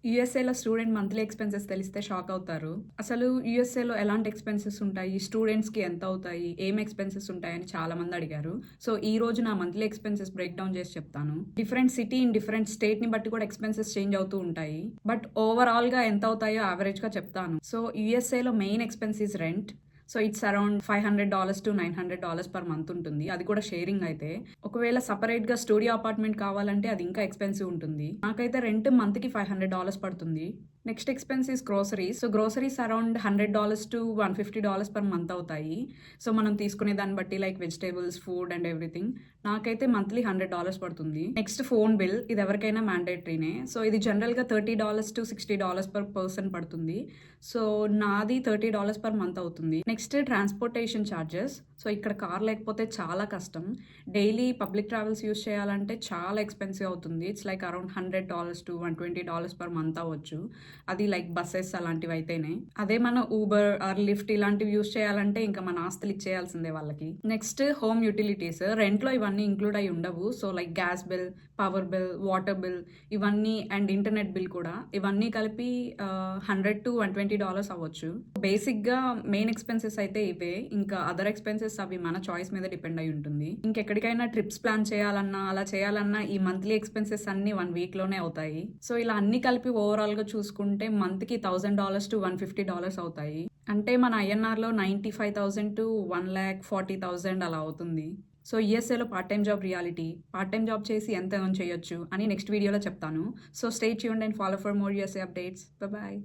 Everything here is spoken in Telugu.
యూఎస్ఏలో స్టూడెంట్ మంత్లీ ఎక్స్‌పెన్సెస్ తెలిస్తే షాక్ అవుతారు. అసలు యూఎస్ఏలో ఎలాంటి ఎక్స్‌పెన్సెస్ ఉంటాయి? స్టూడెంట్స్‌కి ఎంత అవుతాయి? ఏం ఎక్స్‌పెన్సెస్ ఉంటాయని చాలా మంది అడిగారు. సో, ఈ రోజు నా మంత్లీ ఎక్స్‌పెన్సెస్ బ్రేక్ డౌన్ చేసి చెప్తాను. డిఫరెంట్ సిటీ ఇన్ డిఫరెంట్ స్టేట్‌ని బట్టి కూడా ఎక్స్‌పెన్సెస్ చేంజ్ అవుతూ ఉంటాయి. బట్ ఓవరాల్‌గా ఎంత అవుతాయో యావరేజ్‌గా చెప్తాను. సో, యూఎస్ఏలో main expense is rent. So, it's around $500 - $900 per month ఉంటుంది. అది కూడా షేరింగ్ అయితే. ఒకవేళ సెపరేట్‌గా స్టూడియో అపార్ట్‌మెంట్ కావాలంటే అది ఇంకా ఎక్స్‌పెన్సివ్ ఉంటుంది. నాకైతే రెంట్ మంత్‌కి $500 పడుతుంది. Next expense is groceries. So, groceries around $100 - $150 per month అవుతాయి. సో, మనం తీసుకునే దాన్ని బట్టి like vegetables, food and everything. నాకైతే మంత్లీ $100 పడుతుంది. Next phone bill. ఇది ఎవరికైనా మ్యాండేటరీనే. సో, ఇది జనరల్‌గా $30 - $60 పర్ పర్సన్ పడుతుంది. సో, నాది $30 పర్ మంత్ అవుతుంది. Next transportation charges. సో, ఇక్కడ కార్ లేకపోతే చాలా కష్టం. డైలీ పబ్లిక్ ట్రావెల్స్ యూజ్ చేయాలంటే చాలా ఎక్స్‌పెన్సివ్ అవుతుంది. It's like around $100 - $120 per month అవ్వచ్చు. అది లైక్ బసెస్ అలాంటివి అయితేనే. అదే మన ఊబర్ ఆర్ లిఫ్ట్ ఇలాంటివి యూజ్ చేయాలంటే ఇంకా మన ఆస్తులు ఇచ్చేయాల్సిందే వాళ్ళకి. Next home utilities. రెంట్‌లో ఇవన్నీ ఇంక్లూడ్ అయ్యి ఉండవు. So, like gas bill, power bill, water bill ఇవన్నీ అండ్ ఇంటర్నెట్ బిల్ కూడా. ఇవన్నీ కలిపి $100 - $120 అవ్వచ్చు. బేసిక్‌గా మెయిన్ ఎక్స్‌పెన్సెస్ అయితే ఇవే. ఇంకా అదర్ ఎక్స్‌పెన్సెస్ అవి మన చాయిస్ మీద డిపెండ్ అయ్యి ఉంటుంది. ఇంకెక్కడికైనా ట్రిప్స్ ప్లాన్ చేయాలన్నా, అలా చేయాలన్నా ఈ మంత్లీ ఎక్స్‌పెన్సెస్ అన్నీ 1 వీక్‌లోనే అవుతాయి. సో, ఇలా అన్నీ కలిపి ఓవరాల్‌గా చూసుకుంటే మంత్‌కి $1000 - $150 అవుతాయి. అంటే మన ఐఎన్ఆర్‌లో 95,000 - 1,40,000 అలా అవుతుంది. సో, యూఎస్ఏలో part time job reality. Part time job చేసి ఎంత ఎర్న్ చేయొచ్చు అని నెక్స్ట్ వీడియోలో చెప్తాను. So, stay tuned and follow for more USA updates. Bye.